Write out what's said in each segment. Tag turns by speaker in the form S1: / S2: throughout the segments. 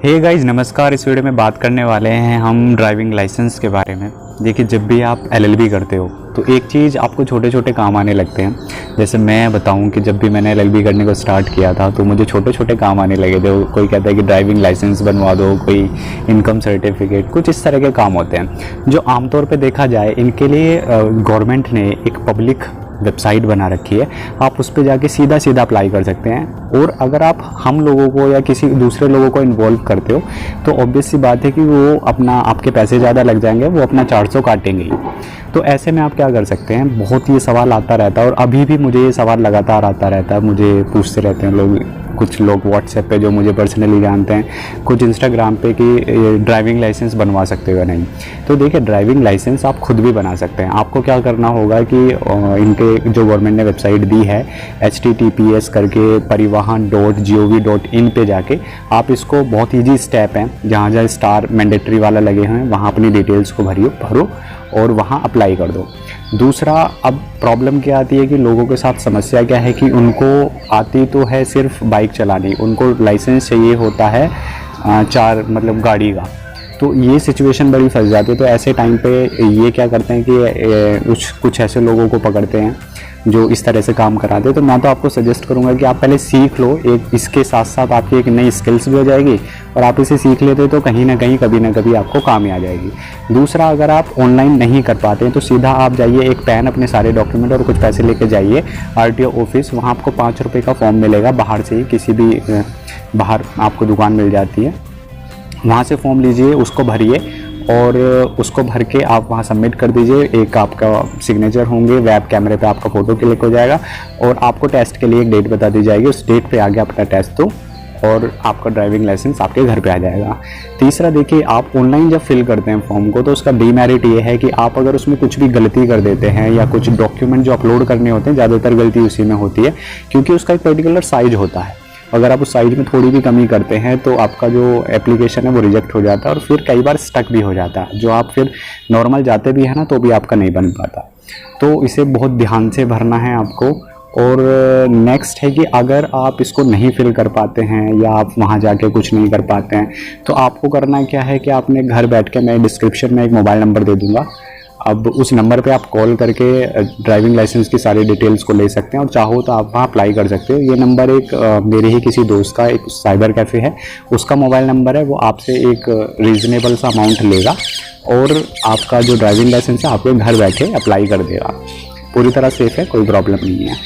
S1: Hey guys नमस्कार। इस video में बात करने वाले हैं हम ड्राइविंग लाइसेंस के बारे में। देखिए, जब भी आप एलएलबी करते हो तो एक चीज़ आपको छोटे छोटे काम आने लगते हैं। जैसे मैं बताऊं कि जब भी मैंने एलएलबी करने को स्टार्ट किया था तो मुझे छोटे छोटे काम आने लगे थे। कोई कहता है कि ड्राइविंग लाइसेंस बनवा दो, कोई इनकम सर्टिफिकेट, कुछ इस तरह के काम होते हैं जो आमतौर पर देखा जाए इनके लिए गवर्नमेंट ने एक पब्लिक वेबसाइट बना रखी है। आप उस पर जाके सीधा सीधा अप्लाई कर सकते हैं। और अगर आप हम लोगों को या किसी दूसरे लोगों को इन्वॉल्व करते हो तो ऑब्वियस सी बात है कि वो अपना आपके पैसे ज़्यादा लग जाएंगे, वो अपना 400 काटेंगे ही। तो ऐसे में आप क्या कर सकते हैं, बहुत ये सवाल आता रहता है और अभी भी मुझे ये सवाल लगातार आता रहता है। मुझे पूछते रहते हैं लोग, कुछ लोग व्हाट्सएप पे जो मुझे पर्सनली जानते हैं, कुछ इंस्टाग्राम पे कि ड्राइविंग लाइसेंस बनवा सकते हो नहीं। तो देखिए, ड्राइविंग लाइसेंस आप खुद भी बना सकते हैं। आपको क्या करना होगा कि इनके जो गवर्नमेंट ने वेबसाइट दी है https करके parivahan.gov.in पे जाके आप इसको, बहुत ईजी स्टेप है, जहाँ जहाँ स्टार मैंडेटरी वाला लगे हैं वहाँ अपनी डिटेल्स को भरो और वहाँ अप्लाई कर दो। दूसरा, अब प्रॉब्लम क्या आती है कि लोगों के साथ समस्या क्या है कि उनको आती तो है सिर्फ बाइक चलानी, उनको लाइसेंस चाहिए होता है चार मतलब गाड़ी का। तो ये सिचुएशन बड़ी फंस जाती है। तो ऐसे टाइम पे ये क्या करते हैं कि कुछ ऐसे लोगों को पकड़ते हैं जो इस तरह से काम कराते हैं। तो मैं तो आपको सजेस्ट करूंगा कि आप पहले सीख लो। एक इसके साथ साथ आपकी एक नई स्किल्स भी हो जाएगी और आप इसे सीख लेते तो कहीं ना कहीं कभी ना कभी आपको काम आ जाएगी। दूसरा, अगर आप ऑनलाइन नहीं कर पाते हैं तो सीधा आप जाइए, एक पेन, अपने सारे डॉक्यूमेंट और कुछ पैसे लेके जाइए RTO ऑफिस। वहाँ आपको 5 रुपये का फॉर्म मिलेगा, बाहर से ही, किसी भी बाहर आपको दुकान मिल जाती है। वहाँ से फॉर्म लीजिए, उसको भरिए और उसको भर के आप वहाँ सबमिट कर दीजिए। एक आपका सिग्नेचर होंगे, वेब कैमरे पे आपका फ़ोटो क्लिक हो जाएगा और आपको टेस्ट के लिए एक डेट बता दी जाएगी। उस डेट पे आगे अपना टेस्ट दो और आपका ड्राइविंग लाइसेंस आपके घर पे आ जाएगा। तीसरा, देखिए, आप ऑनलाइन जब फिल करते हैं फॉर्म को तो उसका डीमेरिट ये है कि आप अगर उसमें कुछ भी गलती कर देते हैं या कुछ डॉक्यूमेंट जो अपलोड करने होते हैं, ज़्यादातर गलती उसी में होती है क्योंकि उसका एक पर्टिकुलर साइज होता है। अगर आप उस साइज में थोड़ी भी कमी करते हैं तो आपका जो एप्लीकेशन है वो रिजेक्ट हो जाता है और फिर कई बार स्टक भी हो जाता है। जो आप फिर नॉर्मल जाते भी हैं ना तो भी आपका नहीं बन पाता। तो इसे बहुत ध्यान से भरना है आपको। और नेक्स्ट है कि अगर आप इसको नहीं फिल कर पाते हैं या आप वहाँ जाके कुछ नहीं कर पाते हैं तो आपको करना क्या है कि आपने घर बैठ के, मैं डिस्क्रिप्शन में एक मोबाइल नंबर दे दूँगा, अब उस नंबर पे आप कॉल करके ड्राइविंग लाइसेंस की सारी डिटेल्स को ले सकते हैं और चाहो तो आप वहाँ अप्लाई कर सकते हो। ये नंबर एक मेरे ही किसी दोस्त का एक साइबर कैफ़े है, उसका मोबाइल नंबर है। वो आपसे एक रीज़नेबल सा अमाउंट लेगा और आपका जो ड्राइविंग लाइसेंस है आपके घर बैठे अप्लाई कर देगा। पूरी तरह सेफ़ है, कोई प्रॉब्लम नहीं है।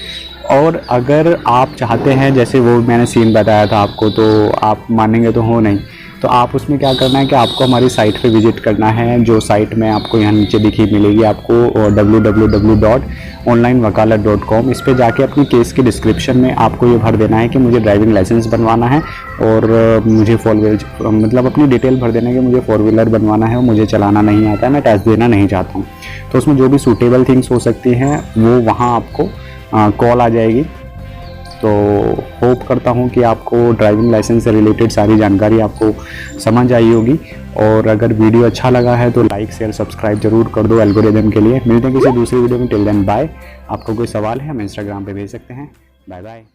S1: और अगर आप चाहते हैं, जैसे वो मैंने सीन बताया था आपको, तो आप मानेंगे तो हो नहीं, तो आप उसमें क्या करना है कि आपको हमारी साइट पे विजिट करना है। जो साइट में आपको यहाँ नीचे दिखी मिलेगी आपको www.onlinewakalat.com। इस पे जाके अपनी केस के डिस्क्रिप्शन में आपको ये भर देना है कि मुझे ड्राइविंग लाइसेंस बनवाना है और मुझे मतलब अपनी डिटेल भर देना है कि मुझे 4 व्हीलर बनवाना है और मुझे चलाना नहीं आता है, मैं टेस्ट देना नहीं चाहता हूँ। तो उसमें जो भी सूटेबल थिंग्स हो सकती हैं वो वहाँ आपको कॉल आ जाएगी। तो होप करता हूँ कि आपको ड्राइविंग लाइसेंस से रिलेटेड सारी जानकारी आपको समझ आई होगी। और अगर वीडियो अच्छा लगा है तो लाइक, शेयर, सब्सक्राइब जरूर कर दो एल्गोरिदम के लिए। मिलते हैं किसी दूसरी वीडियो में। Till then bye. आपको कोई सवाल है हम इंस्टाग्राम पे भेज सकते हैं। Bye bye.